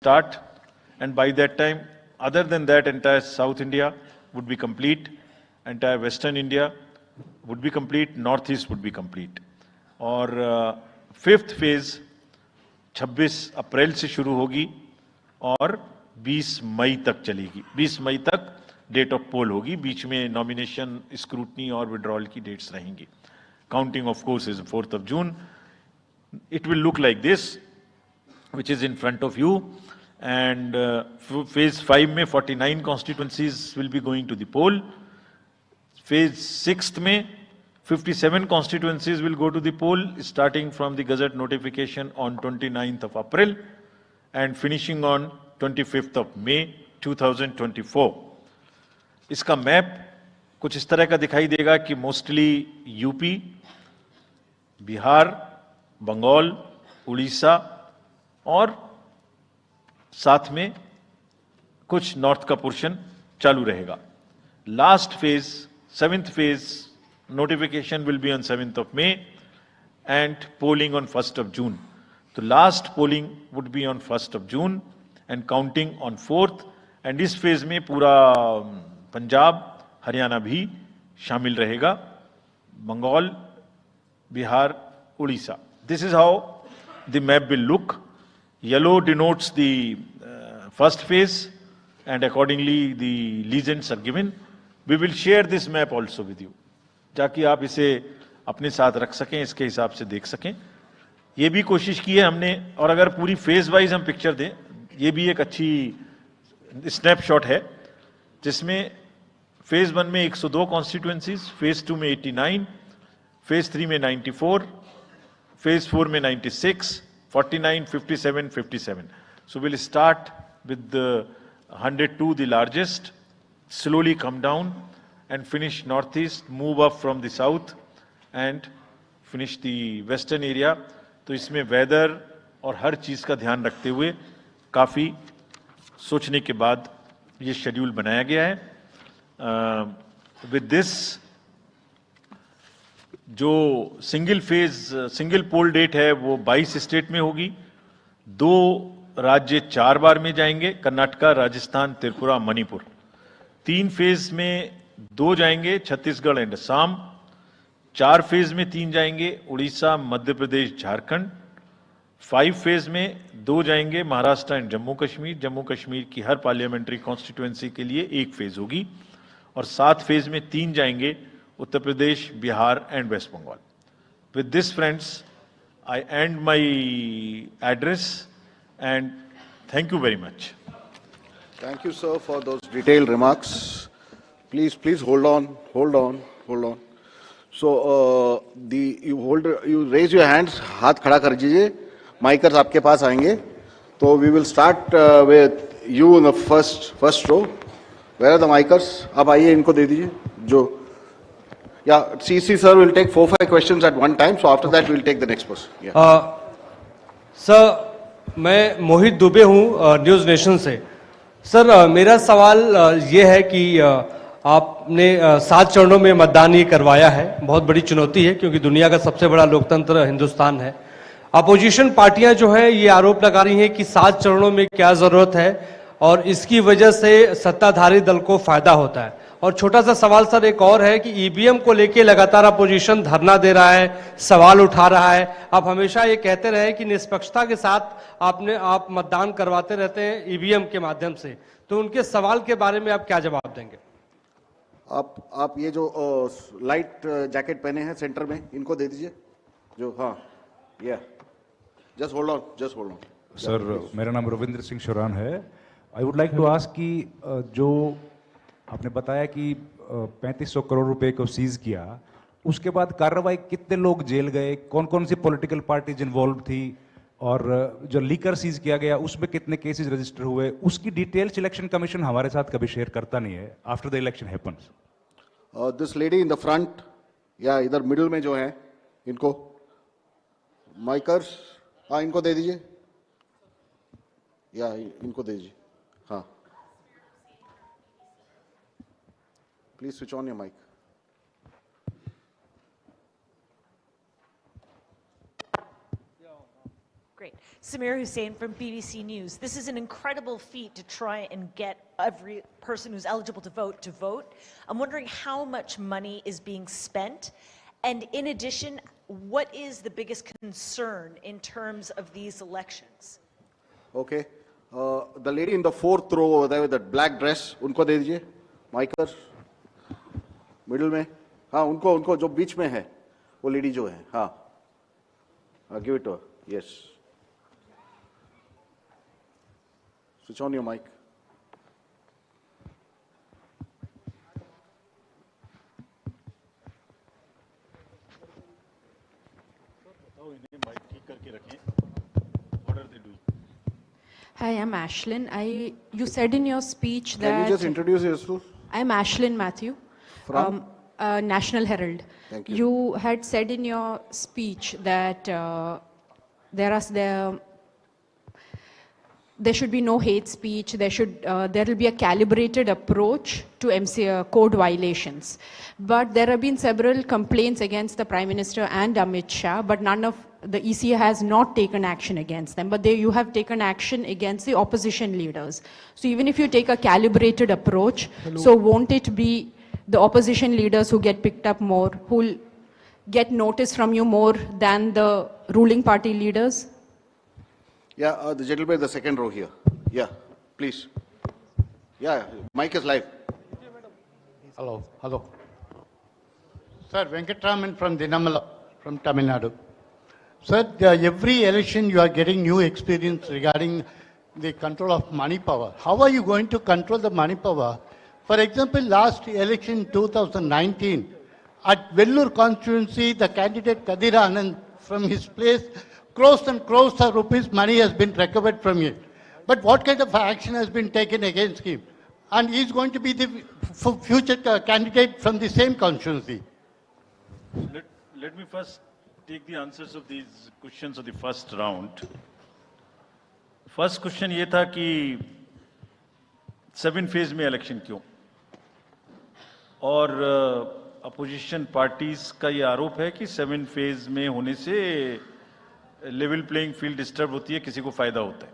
start, and by that time, other than that, entire South India would be complete, entire Western India would be complete, Northeast would be complete. और fifth phase 26 अप्रैल से शुरू होगी और 20 मई तक चलेगी। 20 मई तक date of पोल होगी, बीच में नॉमिनेशन, स्क्रूटनी और विड्रॉल की डेट्स रहेंगी। Counting of course is 4th of June. It will look like this, which is in front of you, and phase 5 में 49 constituencies will be going to the poll. Phase 6th में 57 constituencies will go to the poll, starting from the Gazette notification on 29th of April and finishing on 25th of May 2024. इसका map कुछ इस तरह का दिखाई देगा कि mostly UP, Bihar, Bengal, Orissa और साथ में कुछ नॉर्थ का पोर्शन चालू रहेगा। Last phase, 7th phase, notification will be on 7th of May and polling on 1st of June. तो last polling would be on 1st of June and counting on 4th, and इस phase में पूरा पंजाब, हरियाणा भी शामिल रहेगा, Bengal, Bihar, Orissa. This is how the map will look. Yellow denotes the first phase and accordingly the legends are given. We will share this map also with you, ताकि आप इसे अपने साथ रख सकें, इसके हिसाब से देख सकें। ये भी कोशिश की है हमने, और अगर पूरी फेज वाइज हम पिक्चर दें, ये भी एक अच्छी स्नैपशॉट है, जिसमें फेज 1 में 102 कॉन्स्टिट्यूएंसीज, फेज 2 में 89, फेज 3 में 94, फेज 4 में 96, 49, 57, 57. So we'll start with the 102, the largest, slowly come down and finish northeast, move up from the south and finish the western area. तो इसमें वेदर और हर चीज का ध्यान रखते हुए काफी सोचने के बाद ये शेड्यूल बनाया गया है। विद दिस, जो सिंगल पोल डेट है वो 22 स्टेट में होगी। 2 राज्य 4 बार में जाएंगे, कर्नाटका, राजस्थान, त्रिपुरा, मणिपुर। 3 फेज में 2 जाएंगे, छत्तीसगढ़ एंड असम। 4 फेज में 3 जाएंगे, उड़ीसा, मध्य प्रदेश, झारखंड। 5 फेज में 2 जाएंगे, महाराष्ट्र एंड जम्मू कश्मीर। जम्मू कश्मीर की हर पार्लियामेंट्री कॉन्स्टिट्यूएंसी के लिए 1 फेज होगी। और 7 फेज में 3 जाएंगे, Uttar Pradesh, Bihar and West Bengal. With this friends, I and my address and thank you very much. Thank you, sir, for those detailed remarks. Please hold on. So, you raise your hands, हाथ खड़ा कर दीजिए, माइकर्स आपके पास आएंगे। तो we will start with you in the first row. Where are the mics? आप आइए, इनको दे दीजिए। जो, yeah, CC sir will take 4-5 questions at one time. So after that we will take the next person. Yeah. Sir, मैं मोहित दुबे हूँ news nation से। Sir, मेरा सवाल ये है कि आपने 7 चरणों में मतदान ये करवाया है, बहुत बड़ी चुनौती है क्योंकि दुनिया का सबसे बड़ा लोकतंत्र हिंदुस्तान है। अपोजिशन पार्टियां जो हैं ये आरोप लगा रही हैं कि 7 चरणों में क्या जरूरत है और इसकी वजह से सत्ताधारी दल को फायदा होता है। और छोटा सा सवाल सर एक और है कि ईवीएम को लेके लगातार अपोजिशन धरना दे रहा है, सवाल उठा रहा है। आप हमेशा ये कहते रहे कि निष्पक्षता के साथ आप मतदान करवाते रहते हैं ईवीएम के माध्यम से, तो उनके सवाल के बारे में आप क्या जवाब देंगे? आप ये जो लाइट जैकेट पहने हैं सेंटर में, इनको दे दीजिए। जो, हाँ, या जस्ट होल्ड ऑन। सर, मेरा नाम रविंद्र सिंह शोरान है। I would like to ask कि जो आपने बताया कि 3500 करोड़ रुपए को सीज किया, उसके बाद कार्रवाई कितने लोग जेल गए, कौन कौन सी पॉलिटिकल पार्टीज इन्वॉल्व थी, और जो लीकर सीज किया गया उसमें कितने केसेस रजिस्टर हुए, उसकी डिटेल्स इलेक्शन कमीशन हमारे साथ कभी शेयर करता नहीं है after the election happens. This lady in the front, या इधर मिडिल में जो है, इनको माइकर्स, हाँ, इनको दे दीजिए, या इनको दे दीजिए। हाँ, please switch on your mike. Great. Samir Hussain from BBC News. This is an incredible feat to try and get every person who's eligible to vote. I'm wondering how much money is being spent, and in addition, what is the biggest concern in terms of these elections? Okay. The lady in the fourth row over there with that black dress, उनको दे दीजिए, माइकर, middle में, हाँ उनको जो बीच में है, वो lady जो है, हाँ, give it to her, yes. Switch on your mic. Hi, I'm Ashlyn. You said in your speech that... Can you just introduce yourself? I'm Ashlyn Matthew. From? National Herald. Thank you. You had said in your speech that there should be no hate speech. There will be a calibrated approach to code violations. But there have been several complaints against the Prime Minister and Amit Shah, but the EC has not taken action against them. But you have taken action against the opposition leaders. So even if you take a calibrated approach, so won't it be the opposition leaders who get picked up more, who will get notice from you more than the ruling party leaders? Yeah, the gentleman in the second row here. Yeah, please. Yeah, mic is live. Hello. Sir, Venkatraman from Dinamala, from Tamil Nadu. Sir, every election you are getting new experience regarding the control of money power. How are you going to control the money power? For example, last election 2019, at Vellore constituency, the candidate Kadir Anand, from his place, crores and crores of rupees money has been recovered from him. But what kind of action has been taken against him? And he's going to be the future candidate from the same constituency. Let me first take the answers of these questions of the first round. First question ये था कि 7 phase में election क्यों, और opposition parties का ये आरोप है कि 7 फेज में होने से लेवल प्लेइंग फील्ड डिस्टर्ब होती है, किसी को फायदा होता है।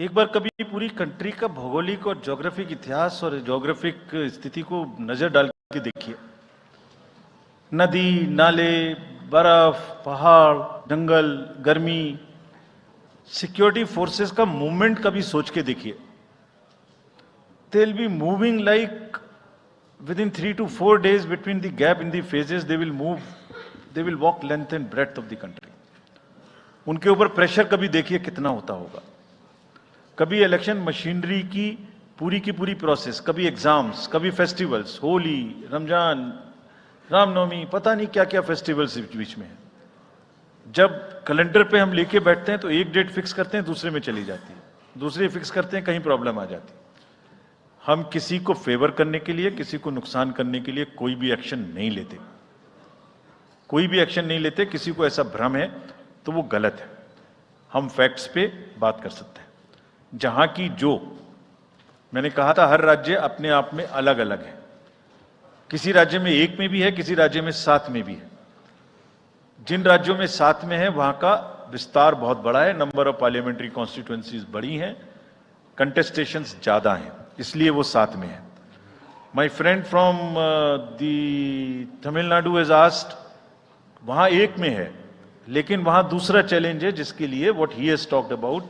एक बार कभी पूरी कंट्री का भौगोलिक और ज्योग्राफिक इतिहास और ज्योग्राफिक स्थिति को नजर डाल के देखिए। नदी, नाले, बर्फ, पहाड़, जंगल, गर्मी, सिक्योरिटी फोर्सेस का मूवमेंट कभी सोच के देखिए। They will be moving like within 3 to 4 days between the gap in the phases, they will walk length and breadth of the country. उनके ऊपर प्रेशर कभी देखिए कितना होता होगा। कभी इलेक्शन मशीनरी की पूरी प्रोसेस, कभी एग्जाम्स, कभी फेस्टिवल्स, होली, रमजान, रामनवमी, पता नहीं क्या क्या फेस्टिवल्स बीच में है। जब कैलेंडर पे हम लेके बैठते हैं तो एक डेट फिक्स करते हैं, दूसरे में चली जाती है, दूसरे फिक्स करते हैं, कहीं प्रॉब्लम आ जाती है। हम किसी को फेवर करने के लिए, किसी को नुकसान करने के लिए कोई भी एक्शन नहीं लेते, कोई भी एक्शन नहीं लेते। किसी को ऐसा भ्रम है तो वो गलत है। हम फैक्ट्स पे बात कर सकते हैं। जहां की जो मैंने कहा था, हर राज्य अपने आप में अलग अलग है। किसी राज्य में 1 में भी है, किसी राज्य में 7 में भी है। जिन राज्यों में 7 में है वहां का विस्तार बहुत बड़ा है, नंबर ऑफ पार्लियामेंट्री कॉन्स्टिट्यूएंसीज बड़ी हैं, कंटेस्टेशंस ज्यादा हैं, इसलिए वो 7 में है। My friend from the Tamil Nadu has asked, वहां 1 में है, लेकिन वहां दूसरा चैलेंज है जिसके लिए what he has talked about,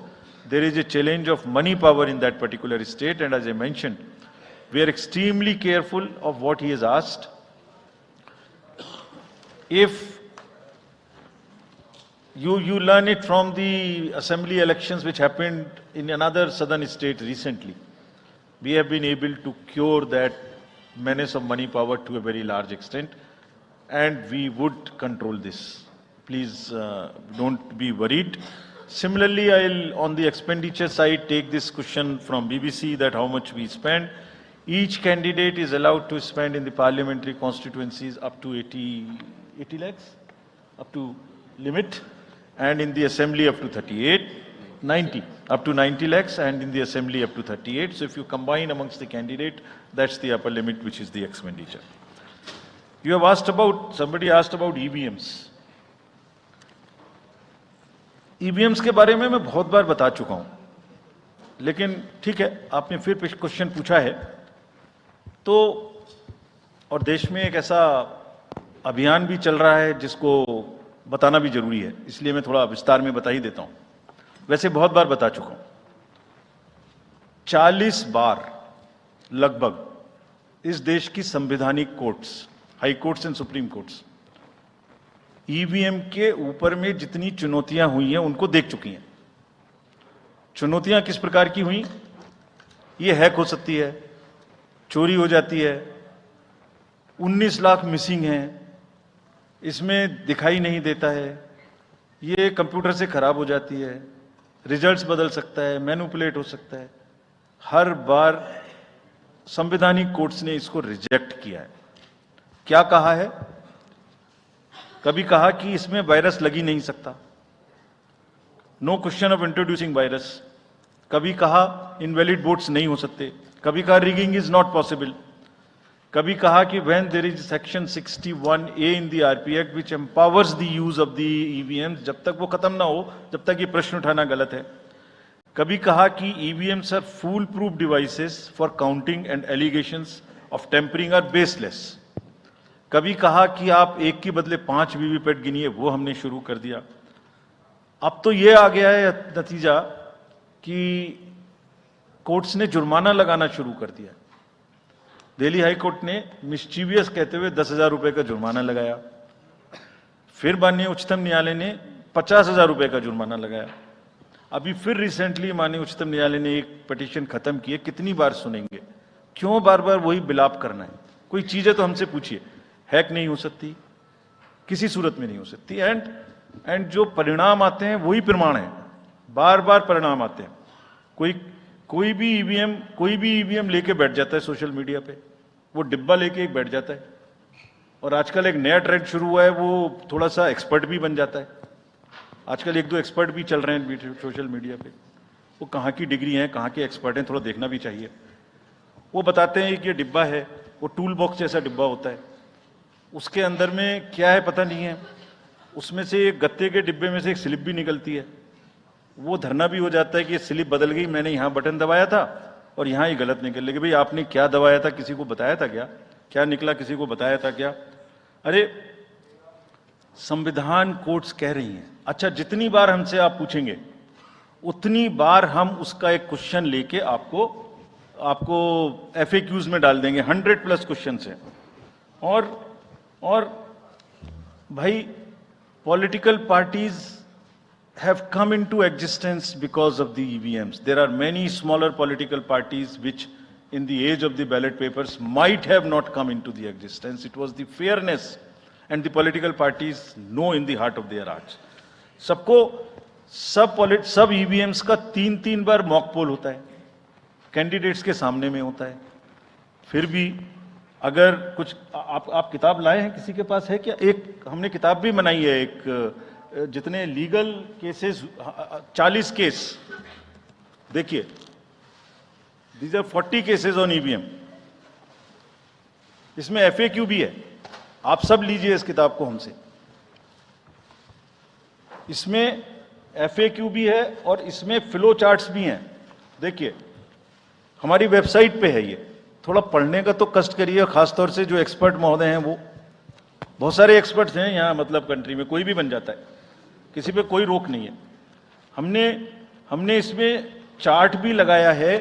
there is a challenge of money power in that particular state, and as I mentioned, we are extremely careful of what he has asked. If you learn it from the assembly elections which happened in another southern state recently. We have been able to cure that menace of money power to a very large extent, and we would control this. Please don't be worried. Similarly, I'll on the expenditure side take this question from BBC that how much we spend. Each candidate is allowed to spend in the parliamentary constituencies up to 80 lakhs, up to limit, and in the assembly up to 90, up to 90 lakhs, and in the assembly up to 38. So if you combine amongst the candidate, that's the upper limit, which is the expenditure. You have asked about, somebody asked about EVMs. EVMs के बारे में मैं बहुत बार बता चुका हूं, लेकिन ठीक है, आपने फिर क्वेश्चन पूछा है तो, और देश में एक ऐसा अभियान भी चल रहा है जिसको बताना भी जरूरी है, इसलिए मैं थोड़ा विस्तार में बता ही देता हूं। वैसे बहुत बार बता चुका हूं, 40 बार लगभग इस देश की संवैधानिक courts, high courts and supreme courts EVM के ऊपर में जितनी चुनौतियां हुई हैं उनको देख चुकी हैं। चुनौतियां किस प्रकार की हुई? ये हैक हो सकती है, चोरी हो जाती है, 19 लाख मिसिंग हैं, इसमें दिखाई नहीं देता है, ये कंप्यूटर से खराब हो जाती है, रिजल्ट्स बदल सकता है, मैनिपुलेट हो सकता है। हर बार संवैधानिक कोर्ट्स ने इसको रिजेक्ट किया है। क्या कहा है? कभी कहा कि इसमें वायरस लग ही नहीं सकता, no question of introducing virus. कभी कहा इनवैलिड वोट्स नहीं हो सकते, कभी कहा रिगिंग इज नॉट पॉसिबल, कभी कहा कि when there is section 61A in the RP act which empowers the use of the EVM, जब तक वो खत्म ना हो जब तक ये प्रश्न उठाना गलत है। कभी कहा कि EVMs are fool proof devices for counting and allegations of tampering are baseless. कभी कहा कि आप एक के बदले 5 वीवीपैट गिनिए, वो हमने शुरू कर दिया। अब तो ये आ गया है नतीजा कि कोर्ट्स ने जुर्माना लगाना शुरू कर दिया। दिल्ली हाई कोर्ट ने मिस्चीवियस कहते हुए 10,000 रुपए का जुर्माना लगाया, फिर माननीय उच्चतम न्यायालय ने 50,000 रुपए का जुर्माना लगाया। अभी फिर रिसेंटली माननीय उच्चतम न्यायालय ने एक पिटीशन खत्म की है। कितनी बार सुनेंगे? क्यों बार बार वही बिलाप करना है? कोई चीजें तो हमसे पूछिए। हैक नहीं हो सकती, किसी सूरत में नहीं हो सकती, एंड जो परिणाम आते हैं वही प्रमाण है, बार बार परिणाम आते हैं। कोई भी ईवीएम लेके बैठ जाता है सोशल मीडिया पे, वो डिब्बा लेके एक बैठ जाता है, और आजकल एक नया ट्रेंड शुरू हुआ है, वो थोड़ा सा एक्सपर्ट भी बन जाता है। आजकल 1-2 एक्सपर्ट भी चल रहे हैं सोशल मीडिया पे, वो कहाँ की डिग्री हैं, कहाँ के एक्सपर्ट हैं, थोड़ा देखना भी चाहिए। वो बताते हैं कि ये डिब्बा है, वो टूल बॉक्स जैसा डिब्बा होता है, उसके अंदर में क्या है पता नहीं है, उसमें से एक गत्ते के डिब्बे में से एक स्लिप भी निकलती है। वो धरना भी हो जाता है कि ये स्लिप बदल गई, मैंने यहाँ बटन दबाया था और यहाँ ही गलत निकल लगी। भाई आपने क्या दबाया था, किसी को बताया था क्या? क्या निकला, किसी को बताया था क्या? अरे संविधान कोर्ट्स कह रही हैं। अच्छा, जितनी बार हमसे आप पूछेंगे उतनी बार हम उसका एक क्वेश्चन लेके आपको FAQs में डाल देंगे। 100+ क्वेश्चन हैं। और भाई political parties have come into existence because of the EVMs. There are many smaller political parties which in the age of the ballot papers might have not come into the existence. It was the fairness and the political parties know in the heart of their hearts. सब EVMs का 3-3 बार mock poll होता है, candidates के सामने में होता है। फिर भी अगर कुछ आप किताब लाए हैं, किसी के पास है क्या? एक हमने किताब भी बनाई है, एक जितने लीगल केसेस 40 केस, देखिए these are 40 cases on EVM. इसमें FAQ भी है, आप सब लीजिए इस किताब को हमसे। इसमें FAQ भी है और इसमें फ्लो चार्ट्स भी हैं। देखिए हमारी वेबसाइट पे है ये, थोड़ा पढ़ने का तो कष्ट करिए, खासतौर से जो एक्सपर्ट महोदय हैं, वो बहुत सारे एक्सपर्ट्स हैं यहाँ, मतलब कंट्री में कोई भी बन जाता है, किसी पे कोई रोक नहीं है। हमने इसमें चार्ट भी लगाया है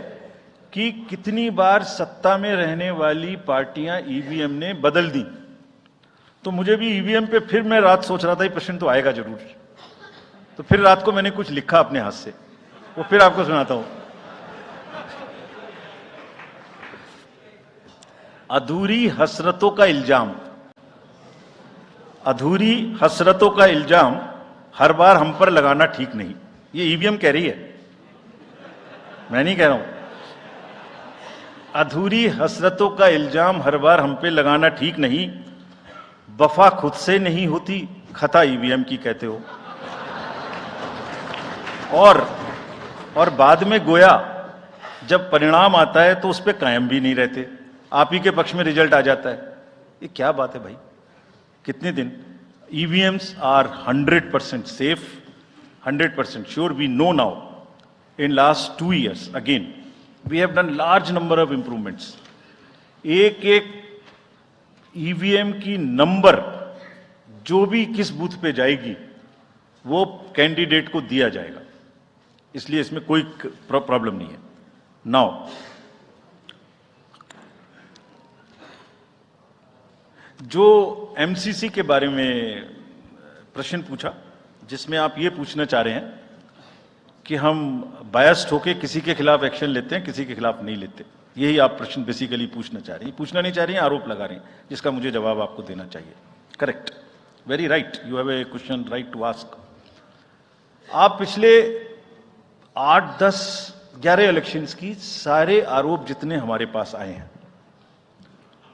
कि कितनी बार सत्ता में रहने वाली पार्टियां ईवीएम ने बदल दी। तो मुझे भी ईवीएम पे फिर मैं रात सोच रहा था ये प्रश्न तो आएगा जरूर, तो फिर रात को मैंने कुछ लिखा अपने हाथ से, वो फिर आपको सुनाता हूं। अधूरी हसरतों का इल्जाम, अधूरी हसरतों का इल्जाम हर बार हम पर लगाना ठीक नहीं। ये ईवीएम कह रही है, मैं नहीं कह रहा हूं। अधूरी हसरतों का इल्जाम हर बार हम पे लगाना ठीक नहीं, वफा खुद से नहीं होती, खता ईवीएम की कहते हो। और बाद में गोया जब परिणाम आता है तो उस पर कायम भी नहीं रहते, आप ही के पक्ष में रिजल्ट आ जाता है। ये क्या बात है भाई? कितने दिन? EVMs are 100% safe, 100% sure. We know now, in last 2 years, again, we have done large number of improvements. एक EVM की नंबर जो भी किस बूथ पे जाएगी वो कैंडिडेट को दिया जाएगा, इसलिए इसमें कोई प्रॉब्लम नहीं है. नाउ जो MCC के बारे में प्रश्न पूछा, जिसमें आप ये पूछना चाह रहे हैं कि हम बायस्ड होके किसी के खिलाफ एक्शन लेते हैं, किसी के खिलाफ नहीं लेते, यही आप प्रश्न बेसिकली पूछना चाह रहे हैं. पूछना नहीं चाह रही हैं, आरोप लगा रहे हैं, जिसका मुझे जवाब आपको देना चाहिए. Correct, very right, you have a question right to ask. आप पिछले 8, 10, 11 इलेक्शंस की सारे आरोप जितने हमारे पास आए हैं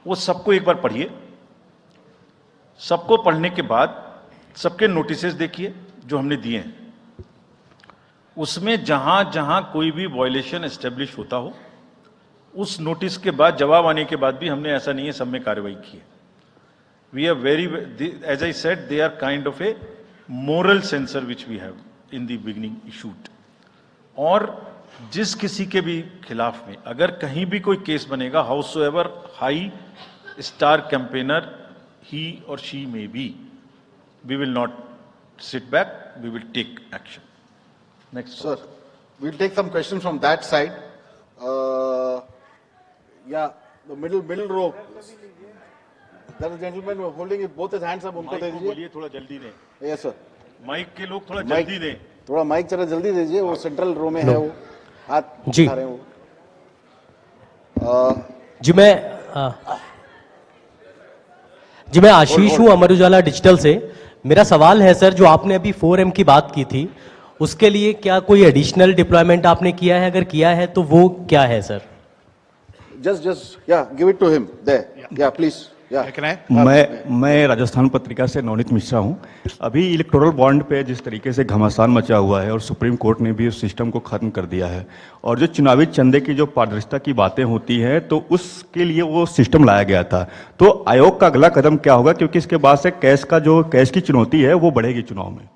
वो सबको एक बार पढ़िए. सबको पढ़ने के बाद सबके नोटिसेस देखिए जो हमने दिए हैं. उसमें जहां जहां कोई भी वायलेशन एस्टेब्लिश होता हो, उस नोटिस के बाद, जवाब आने के बाद भी हमने, ऐसा नहीं है सब में कार्रवाई की है. We are very, as I said, they are kind of a moral censor which we have in the beginning issued. और जिस किसी के भी खिलाफ में अगर कहीं भी कोई केस बनेगा, however high star campaigner he or she may be, we will not sit back, we will take action. Next. Sir, we'll take some questions from that side. Yeah, the middle row. There is a gentleman holding both his hands up. उनको दे दीजिए. बोलिए, थोड़ा जल्दी दें. Yes sir. Mic के लोग थोड़ा जल्दी दें. थोड़ा माइक जरा जल्दी दीजिए. वो सेंट्रल रो में है, वो हाथ जी. उठा रहे हैं वो. जी मैं आशीष हूँ, अमर उजाला डिजिटल से. मेरा सवाल है सर, जो आपने अभी 4M की बात की थी, उसके लिए क्या कोई एडिशनल डिप्लॉयमेंट आपने किया है? अगर किया है तो वो क्या है sir? Just yeah, give it to him there. Yeah, please. मैं राजस्थान पत्रिका से नवनीत मिश्रा हूँ. अभी इलेक्टोरल बॉन्ड पे जिस तरीके से घमासान मचा हुआ है और सुप्रीम कोर्ट ने भी उस सिस्टम को खत्म कर दिया है, और जो चुनावी चंदे की जो पारदर्शिता की बातें होती हैं, तो उसके लिए वो सिस्टम लाया गया था. तो आयोग का अगला कदम क्या होगा, क्योंकि इसके बाद से कैश की चुनौती है वो बढ़ेगी चुनाव में.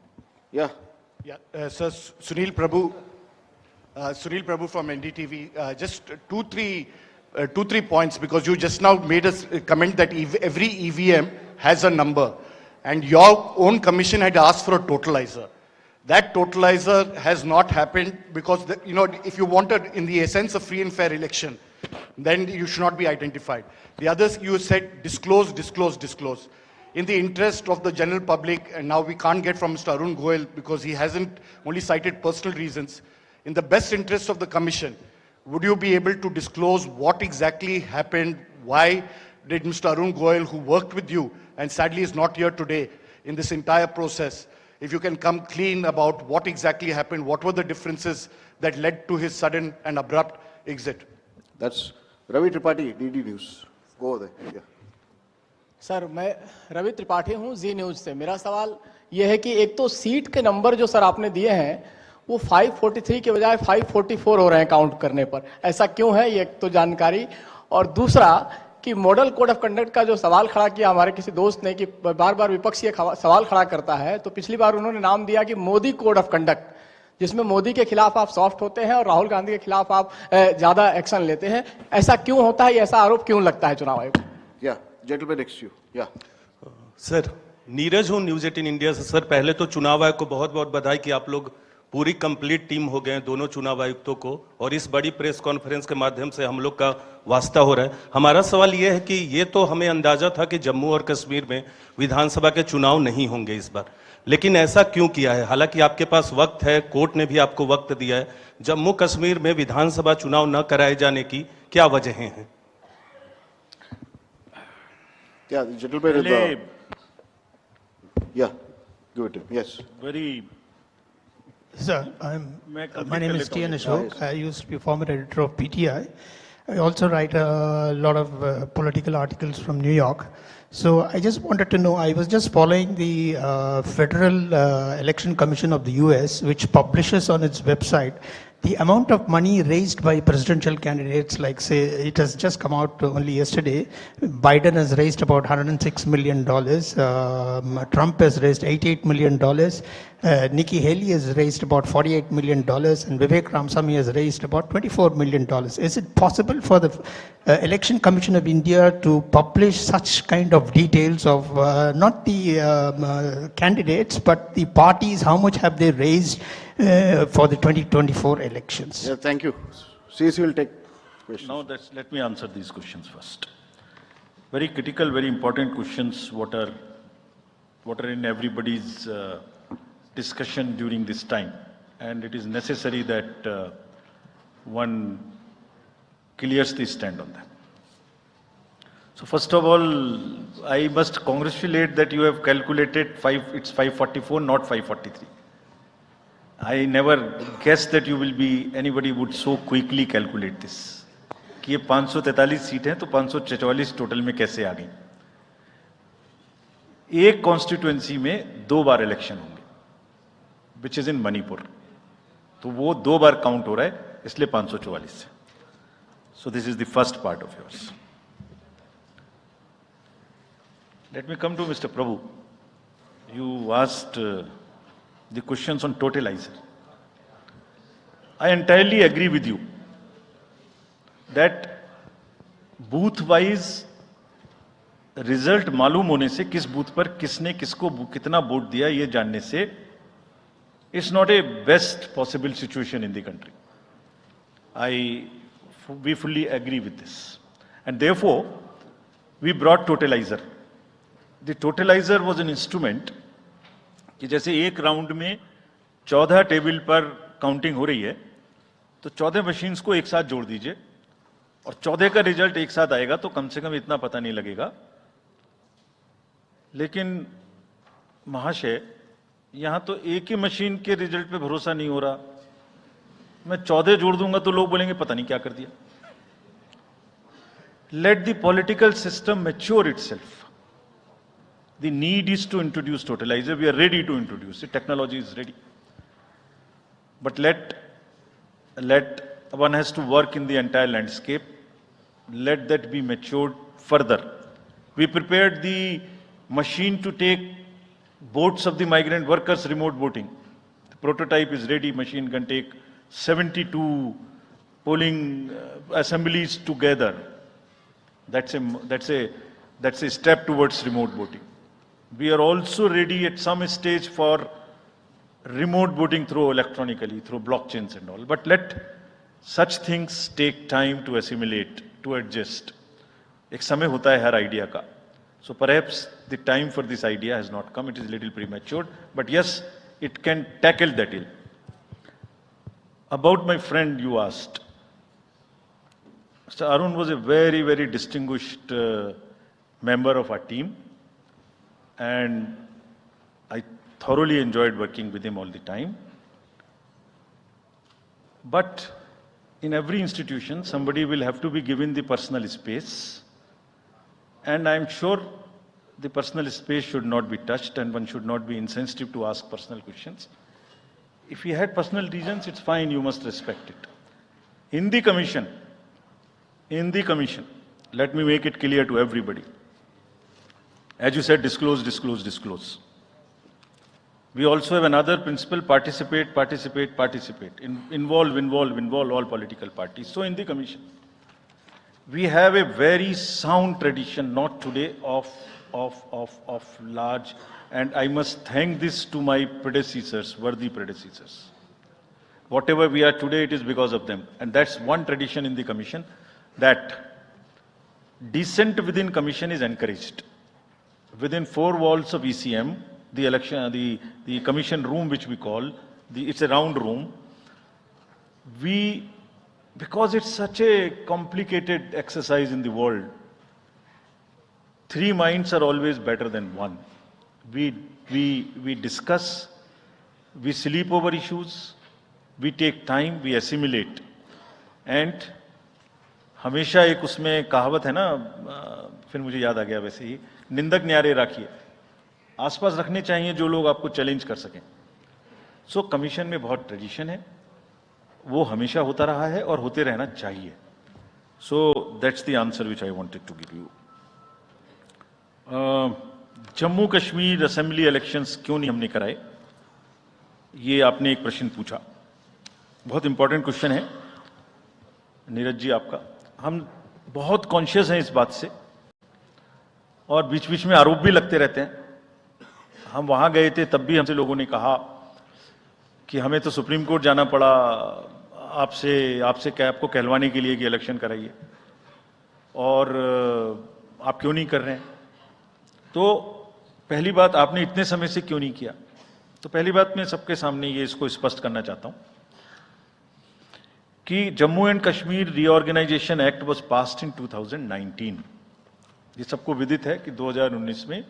Sir, Sunil Prabhu from NDTV. Just two, three points, because you just now made a comment that every EVM has a number, and your own commission had asked for a totalizer. That totalizer has not happened because, if you wanted, in the essence, a free and fair election, then you should not be identified. The others, you said disclose. In the interest of the general public, and now we can't get from Mr. Arun Goel because he hasn't only cited personal reasons. In the best interest of the commission, would you be able to disclose what exactly happened? Why did Mr. Arun Goel, who worked with you and sadly is not here today in this entire process, if you can come clean about what exactly happened, what were the differences that led to his sudden and abrupt exit? That's Ravi Tripathi, DD News. Go there. Yeah. Sir, मैं रवि त्रिपाठी हूँ, जी news से. मेरा सवाल यह है कि एक तो सीट के नंबर जो सर आपने दिए हैं वो 543 के बजाय 544 हो रहे हैं काउंट करने पर. ऐसा क्यों है, ये एक तो जानकारी. और दूसरा कि मॉडल कोड ऑफ कंडक्ट का जो सवाल खड़ा किया हमारे किसी दोस्त ने कि बार बार विपक्ष ये सवाल खड़ा करता है, तो पिछली बार उन्होंने नाम दिया कि मोदी कोड ऑफ कंडक्ट, जिसमें मोदी के खिलाफ आप सॉफ्ट होते हैं और राहुल गांधी के खिलाफ आप ज्यादा एक्शन लेते हैं. ऐसा क्यों होता है, ऐसा आरोप क्यों लगता है चुनाव आयोग? Gentleman next to you. Yeah. Sir, Neeraj हूँ, न्यूज 18 इंडिया से. सर, पहले तो चुनाव आयोग को बहुत बहुत बधाई कि आप लोग पूरी कंप्लीट टीम हो गए हैं, दोनों चुनाव आयुक्तों को, और इस बड़ी प्रेस कॉन्फ्रेंस के माध्यम से हम लोग का वास्ता हो रहा है. हमारा सवाल ये है कि ये तो हमें अंदाजा था कि जम्मू और कश्मीर में विधानसभा के चुनाव नहीं होंगे इस बार, लेकिन ऐसा क्यों किया है? हालांकि आपके पास वक्त है, कोर्ट ने भी आपको वक्त दिया है. जम्मू कश्मीर में विधानसभा चुनाव न कराए जाने की क्या वजहें हैं? Yeah, the gentleman. Yeah, give it to him. Yes. Very. Sir, my name is T.N. Ashok. I used to be former editor of PTI. I also write a lot of political articles from New York. So I just wanted to know, I was just following the Federal Election Commission of the US, which publishes on its website the amount of money raised by presidential candidates, like say, it has just come out only yesterday. Biden has raised about $106 million. Trump has raised $88 million. Nikki Haley has raised about $48 million. And Vivek Ramaswamy has raised about $24 million. Is it possible for the Election Commission of India to publish such kind of details of not the candidates, but the parties, how much have they raised for the 2024 elections? Yeah, thank you. CC will take questions. Now let me answer these questions first. Very critical, very important questions. What are in everybody's discussion during this time, and it is necessary that one clears the stand on them. So first of all, I must congratulate that you have calculated it's 544, not 543. I never guessed that anybody would so quickly calculate this. कि ये 543 seat हैं तो 544 total में कैसे आ गई? एक constituency में 2 बार election होंगे, विच इज इन मणिपुर, तो वो 2 बार काउंट हो रहा है, इसलिए 544 से. So this is the first part of yours. Let me come to Mr. Prabhu. You asked the questions on totalizer. I entirely agree with you that booth-wise result मालूम होने से किस बूथ पर किसने किसको कितना वोट दिया ये जानने से it's not a best possible situation in the country. We fully agree with this, and therefore we brought totalizer. The totalizer was an instrument कि जैसे एक राउंड में 14 टेबल पर काउंटिंग हो रही है, तो 14 मशीन्स को एक साथ जोड़ दीजिए और 14 का रिजल्ट एक साथ आएगा, तो कम से कम इतना पता नहीं लगेगा. लेकिन महाशय, यहां तो एक ही मशीन के रिजल्ट पे भरोसा नहीं हो रहा. मैं 14 जोड़ दूंगा तो लोग बोलेंगे पता नहीं क्या कर दिया. Let the political system mature itself. The need is to introduce totalizer. We are ready to introduce it. Technology is ready. But let one has to work in the entire landscape. Let that be matured further. We prepared the machine to take votes of the migrant workers remote voting. The prototype is ready. Machine can take 72 polling assemblies together. That's a step towards remote voting. We are also ready at some stage for remote voting through electronically, through blockchains and all. But let such things take time to assimilate, to adjust. एक समय होता है हर idea का. So perhaps the time for this idea has not come. It is a little premature. But yes, it can tackle that ill. About my friend you asked. Mr. Arun was a very, very distinguished member of our team. And I thoroughly enjoyed working with him all the time. But in every institution, somebody will have to be given the personal space. And I'm sure the personal space should not be touched and one should not be insensitive to ask personal questions. If he had personal reasons, it's fine, you must respect it. In the commission, let me make it clear to everybody. As you said, disclose. We also have another principle, participate. Involve all political parties. So in the commission, we have a very sound tradition, not today, of large, and I must thank this to my predecessors, worthy predecessors. Whatever we are today, it is because of them. And that's one tradition in the commission, that dissent within commission is encouraged. Within 4 walls of ECM, the commission room, which we call, it's a round room, because it's such a complicated exercise in the world, 3 minds are always better than 1. We discuss, we sleep over issues, we take time, we assimilate. And हमेशा एक उसमें कहावत है ना, फिर मुझे याद आ गया वैसे ही, निंदक न्यारे राखिए. आसपास रखने चाहिए जो लोग आपको चैलेंज कर सकें. सो कमीशन में बहुत ट्रेडिशन है वो हमेशा होता रहा है और होते रहना चाहिए. So that's the answer which I wanted to give you. Jammu Kashmir assembly elections क्यों नहीं हमने कराए, ये आपने एक प्रश्न पूछा. बहुत इंपॉर्टेंट क्वेश्चन है नीरज जी आपका. हम बहुत कॉन्शियस हैं इस बात से और बीच बीच में आरोप भी लगते रहते हैं. हम वहां गए थे तब भी हमसे लोगों ने कहा कि हमें तो सुप्रीम कोर्ट जाना पड़ा आपको कहलवाने के लिए कि इलेक्शन कराइए, और आप क्यों नहीं कर रहे हैं. तो पहली बात, आपने इतने समय से क्यों नहीं किया. तो पहली बात मैं सबके सामने ये इसको स्पष्ट करना चाहता हूं कि Jammu and Kashmir reorganisation act was passed in 2019. ये सबको विदित है कि 2019 में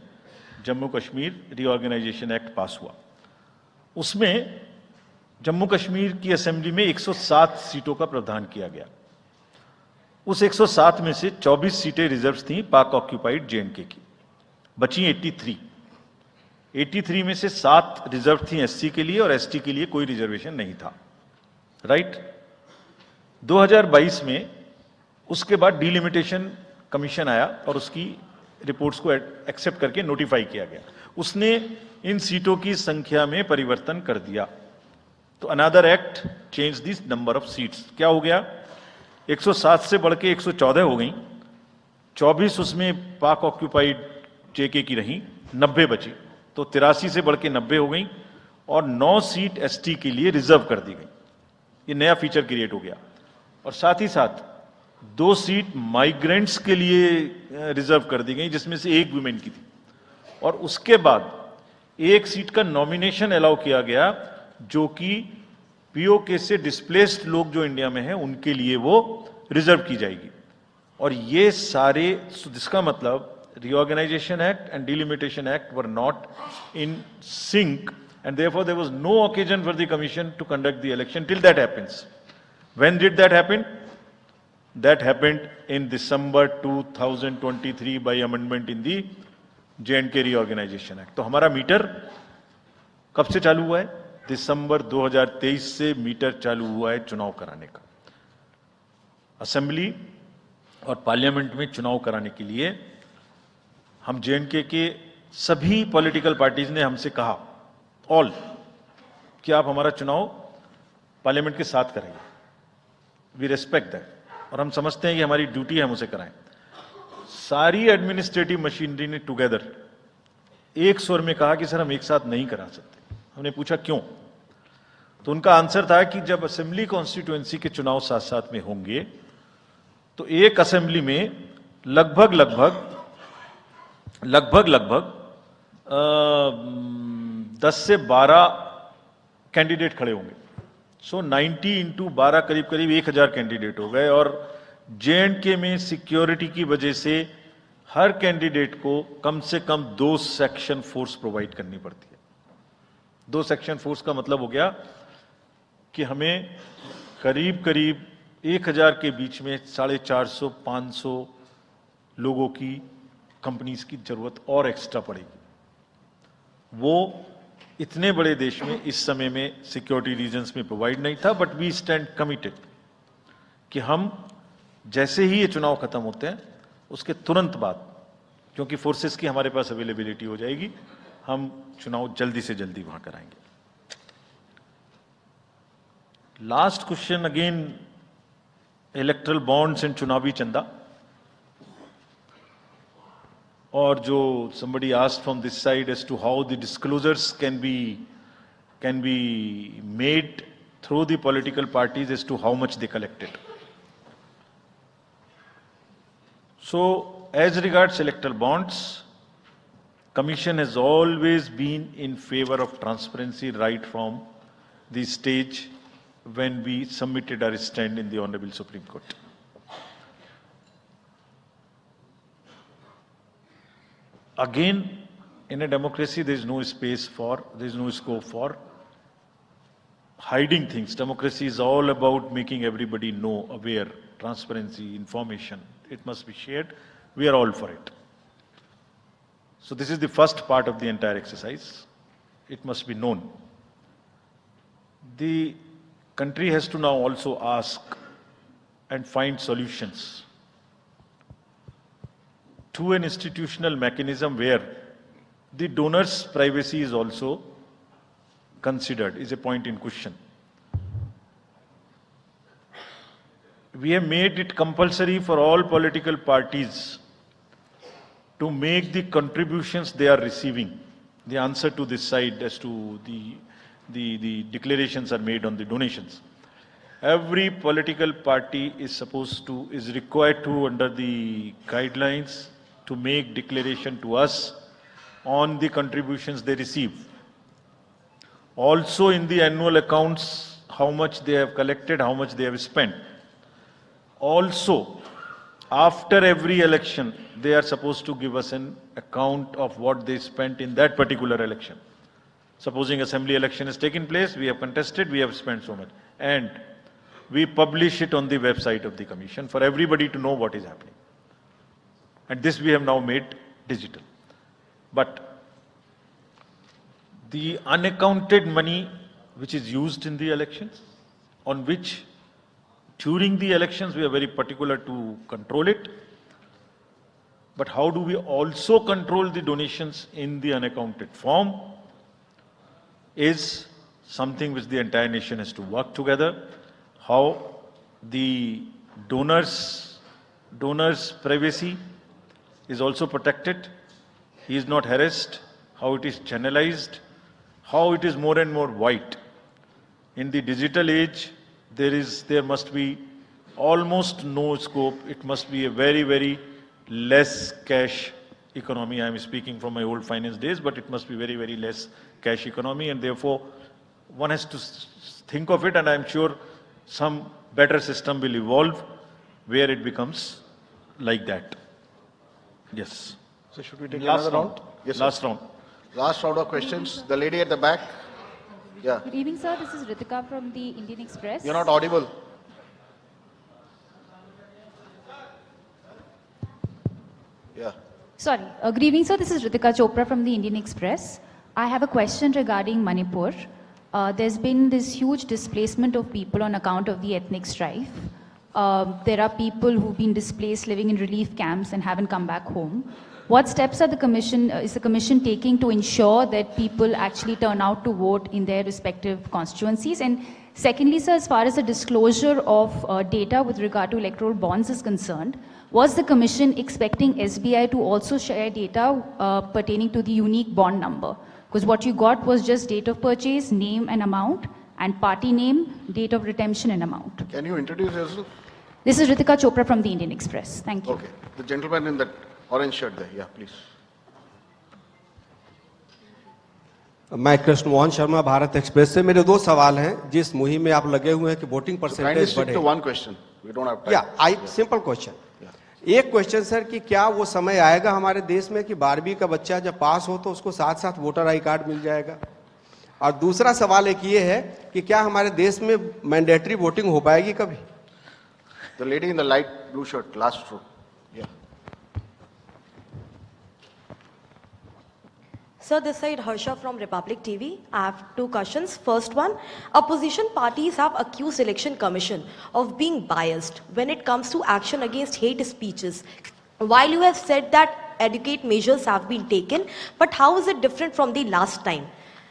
Jammu Kashmir reorganisation act pass हुआ. उसमें जम्मू कश्मीर की असेंबली में 107 सीटों का प्रावधान किया गया. उस 107 में से 24 सीटें रिजर्व थीं पाक ऑक्यूपाइड जेएंडके की, बची 83. 83 में से 7 रिजर्व थी एससी के लिए और एसटी के लिए कोई रिजर्वेशन नहीं था. राइट. 2022 में उसके बाद डिलिमिटेशन कमीशन आया और उसकी रिपोर्ट्स को एक्सेप्ट करके नोटिफाई किया गया. उसने इन सीटों की संख्या में परिवर्तन कर दिया. तो another act change this number of seats. क्या हो गया, 107 से बढ़ के 114 हो गई. 24 उसमें पाक ऑक्यूपाइड जेके की रही, 90 बची. तो 83 से बढ़ के 90 हो गई और 9 सीट एसटी के लिए रिजर्व कर दी गई. ये नया फीचर क्रिएट हो गया. और साथ ही साथ 2 सीट माइग्रेंट्स के लिए रिजर्व कर दी गई, जिसमें से 1 वुमेन की थी. और उसके बाद 1 सीट का नॉमिनेशन अलाउ किया गया, जो कि पीओके से डिस्प्लेस्ड लोग जो इंडिया में हैं उनके लिए वो रिजर्व की जाएगी. और ये सारे, जिसका मतलब Reorganization Act and Delimitation Act were not in sync, and therefore there was no occasion for the commission to conduct the election till that happens. When did that happen? That happened in December 2023 by amendment in the J&K Reorganization Act. तो हमारा metre कब से चालू हुआ है? दिसंबर 2023 से metre चालू हुआ है चुनाव कराने का. असेंबली और पार्लियामेंट में चुनाव कराने के लिए हम जेएनके के सभी पॉलिटिकल पार्टीज ने हमसे कहा, ऑल, कि आप हमारा चुनाव पार्लियामेंट के साथ कराइए. वी रेस्पेक्ट दैट, और हम समझते हैं कि हमारी ड्यूटी है हम उसे कराएं. सारी एडमिनिस्ट्रेटिव मशीनरी ने टुगेदर एक स्वर में कहा कि सर हम एक साथ नहीं करा सकते. हमने पूछा क्यों, तो उनका आंसर था कि जब असेंबली कॉन्स्टिट्यूएंसी के चुनाव साथ साथ में होंगे तो एक असेंबली में लगभग 10 से 12 कैंडिडेट खड़े होंगे. सो 90 इंटू 12 करीब 1000 कैंडिडेट हो गए. और जेएंडके में सिक्योरिटी की वजह से हर कैंडिडेट को कम से कम 2 सेक्शन फोर्स प्रोवाइड करनी पड़ती है. 2 सेक्शन फोर्स का मतलब हो गया कि हमें करीब 1000 के बीच में 450-500 लोगों की कंपनीज की जरूरत और एक्स्ट्रा पड़ेगी. वो इतने बड़े देश में इस समय में सिक्योरिटी रीजंस में प्रोवाइड नहीं था. बट वी स्टैंड कमिटेड कि हम जैसे ही ये चुनाव खत्म होते हैं उसके तुरंत बाद, क्योंकि फोर्सेस की हमारे पास अवेलेबिलिटी हो जाएगी, हम चुनाव जल्दी से जल्दी वहां कराएंगे. Last question again, erectile bonds and चुनावी चंदा. और जो somebody asked from this side as to how the disclosures can be made through the political parties as to how much they collected. So as regards electoral bonds, Commission has always been in favor of transparency right from the stage when we submitted our stand in the Honorable Supreme Court. Again, in a democracy, there is no scope for hiding things. Democracy is all about making everybody know, aware, transparency, information. It must be shared. We are all for it. So this is the first part of the entire exercise. It must be known. The country has to now also ask and find solutions to an institutional mechanism where the donor's privacy is also considered, is a point in question. We have made it compulsory for all political parties to make the contributions they are receiving. The answer to this side as to the declarations are made on the donations. Every political party is required to, under the guidelines, to make declaration to us on the contributions they receive. Also in the annual accounts, how much they have collected, how much they have spent. Also, after every election, they are supposed to give us an account of what they spent in that particular election. Supposing assembly election has taken place, we have contested, we have spent so much. And we publish it on the website of the commission for everybody to know what is happening. And this we have now made digital. But the unaccounted money which is used in the elections, on which during the elections we are very particular to control it. But how do we also control the donations in the unaccounted form is something which the entire nation has to work together. How the donor's privacy is also protected, he is not harassed, how it is channelized, how it is more and more white. In the digital age, there must be almost no scope. It must be a very, very less cash economy. I am speaking from my old finance days, but it must be very, very less cash economy, and therefore one has to think of it, and I am sure some better system will evolve where it becomes like that. Yes. So should we take Last another round? round? Yes, Last sir. round. Last round of questions. The lady at the back. Yeah. Good evening, sir. This is Ritika from the Indian Express. You're not audible. Yeah. Sorry. Good evening, sir. This is Ritika Chopra from the Indian Express. I have a question regarding Manipur. There's been this huge displacement of people on account of the ethnic strife. There are people who've been displaced living in relief camps and haven't come back home. What steps are is the commission taking to ensure that people actually turn out to vote in their respective constituencies? And secondly, sir, as far as the disclosure of data with regard to electoral bonds is concerned, was the commission expecting SBI to also share data pertaining to the unique bond number? Because what you got was just date of purchase, name and amount, and party name, date of redemption and amount. Can you introduce yourself? This is Ritika Chopra from the Indian Express. Thank you. Okay. The gentleman in that orange shirt there. Yeah, please. मैं Krishna Mohan Sharma Bharat express से मेरे दो सवाल हैं जिस मुहिम में आप लगे हुए हैं कि वोटिंग Kindly परसेंटेज stick बढ़े to one question. We don't have time. या सिंपल क्वेश्चन एक क्वेश्चन सर कि क्या वो समय आएगा हमारे देश में कि 12वीं का बच्चा जब पास हो तो उसको साथ साथ वोटर आई कार्ड मिल जाएगा? और दूसरा सवाल एक ये है कि क्या हमारे देश में मैंडेटरी वोटिंग हो पाएगी कभी? The lady in the light blue shirt, last row. Yeah. Sir, this side Harsha from Republic TV. I have two questions. First one, opposition parties have accused Election Commission of being biased when it comes to action against hate speeches. While you have said that adequate measures have been taken, but how is it different from the last time?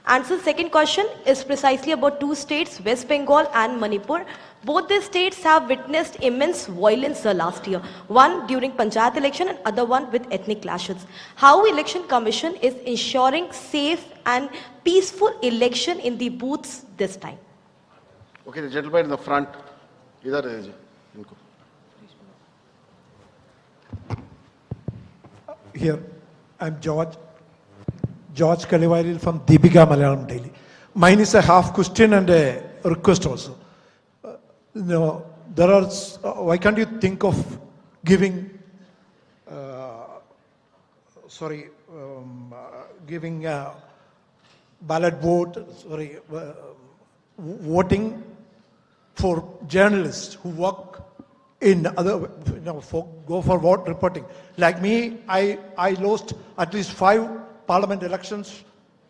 And so second question is precisely about two states, West Bengal and Manipur. Both these states have witnessed immense violence last year. One during Panchayat election and other one with ethnic clashes. How Election Commission is ensuring safe and peaceful election in the booths this time? Okay, the gentleman in the front. Idhar hai ji, inko. Here, I'm George Kalivaril from Deepika Malayalam Daily. Mine is a half question and a request also. There are, why can't you think of giving, giving a ballot vote, voting for journalists who work in other, go for vote reporting. Like me, I lost at least 5 parliament elections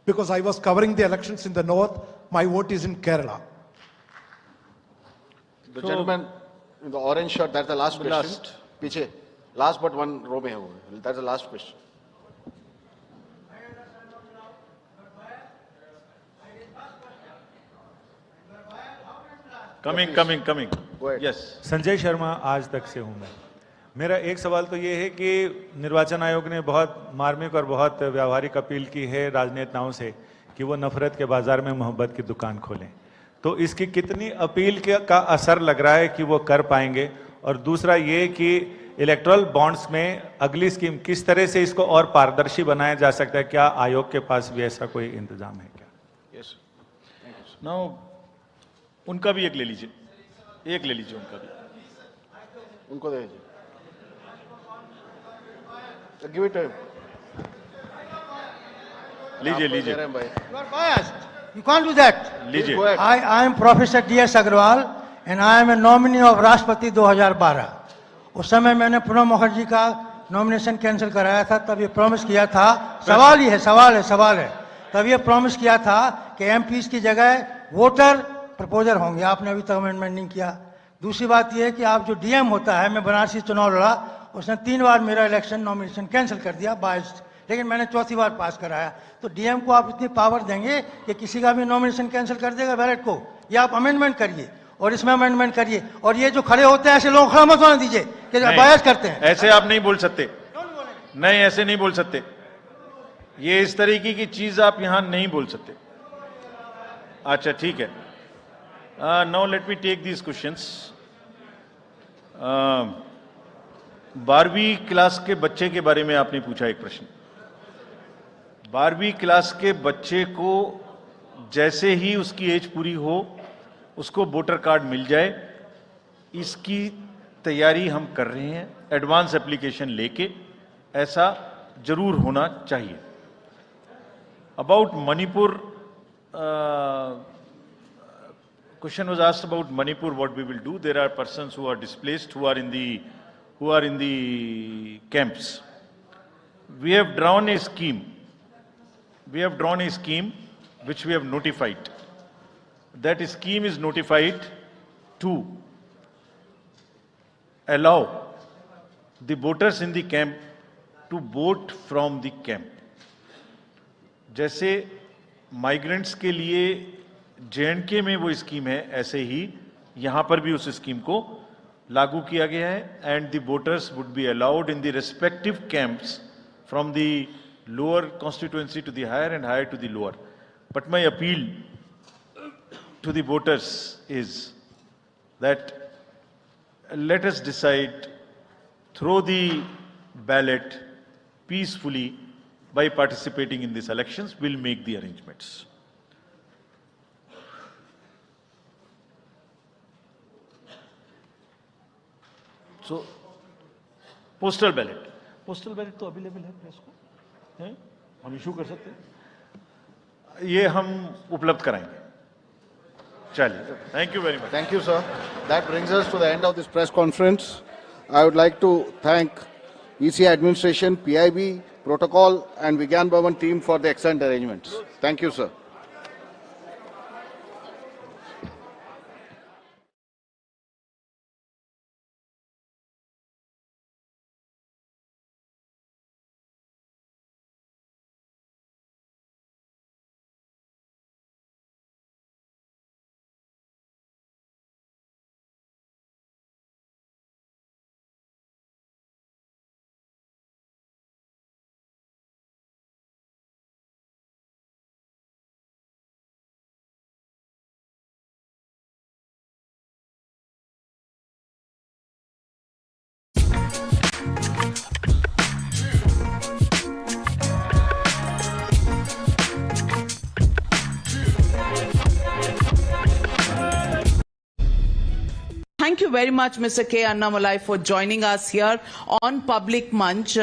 because I was covering the elections in the north. My vote is in Kerala. The gentleman in the orange shirt, that's the last question. पीछे, last but one row में है वो. That's the last question. Coming. Yes. Sanjay Sharma आज तक से हूं मैं. मेरा एक सवाल तो ये है कि निर्वाचन आयोग ने बहुत मार्मिक और बहुत व्यावहारिक अपील की है राजनेताओं से कि वो नफरत के बाजार में मोहब्बत की दुकान खोलें. तो इसकी कितनी अपील का असर लग रहा है कि वो कर पाएंगे? और दूसरा ये कि इलेक्टोरल बॉन्ड्स में अगली स्कीम किस तरह से इसको और पारदर्शी बनाया जा सकता है? क्या आयोग के पास भी ऐसा कोई इंतजाम है क्या? यस. नाउ उनका भी एक ले लीजिए उनका भी. उनको दे दीजिए. Give it to him. लीजिए. You are biased. You can't do that. लीजिए. I am Professor D.S. Agrawal and I am a nominee of राष्ट्रपति 2012. उस समय मैंने प्रणब मुखर्जी का नॉमिनेशन कैंसिल कराया था. तब ये प्रॉमिस किया था, सवाल है. तब ये प्रॉमिस किया था कि एमपीज की जगह वोटर प्रपोजर होंगे. आपने अभी तक अमेंडमेंट नहीं किया. दूसरी बात यह है कि आप जो डीएम होता है, मैं बनारसी चुनाव लड़ा, उसने 3 बार मेरा इलेक्शन नॉमिनेशन कैंसिल कर दिया बायस्ड, लेकिन मैंने 4थी बार पास कराया. तो डीएम को आप इतनी पावर देंगे कि किसी का भी नॉमिनेशन कैंसिल कर देगा बैलेट को? या आप अमेंडमेंट करिए और इसमें अमेंडमेंट करिए. और ये जो खड़े होते हैं ऐसे लोग खड़ा मत होने दीजिए कि बायस करते हैं. ऐसे आप नहीं बोल सकते. नहीं, ऐसे नहीं बोल सकते. ये इस तरीके की चीज आप यहां नहीं बोल सकते. अच्छा, ठीक है. Now let me take these questions. 12वीं क्लास के बच्चे के बारे में आपने पूछा एक प्रश्न. 12वीं क्लास के बच्चे को जैसे ही उसकी एज पूरी हो उसको वोटर कार्ड मिल जाए, इसकी तैयारी हम कर रहे हैं. एडवांस एप्लीकेशन लेके ऐसा जरूर होना चाहिए. About Manipur, question was asked about Manipur, what we will do. There are persons who are displaced, who are in the camps. We have drawn a scheme. Which we have notified. That scheme is notified to allow the voters in the camp to vote from the camp. जैसे migrants के लिए JNK में वो scheme है, ऐसे ही यहां पर भी उस स्कीम को लागू किया गया है. And the voters would be allowed in the respective camps from the lower constituency to the higher and higher to the lower. But my appeal to the voters is that let us decide through the ballot peacefully by participating in these elections. We'll make the arrangements. So, postal ballot तो available है press को, हैं? हम issue कर सकते हैं, ये हम उपलब्ध कराएंगे. चलिए, thank you very much. Thank you, sir. That brings us to the end of this press conference. I would like to thank EC administration, PIB, protocol and Vigyan Bhavan team for the excellent arrangements. Thank you, sir. Thank you very much, Mr. K. Annamalai, for joining us here on Public Munch.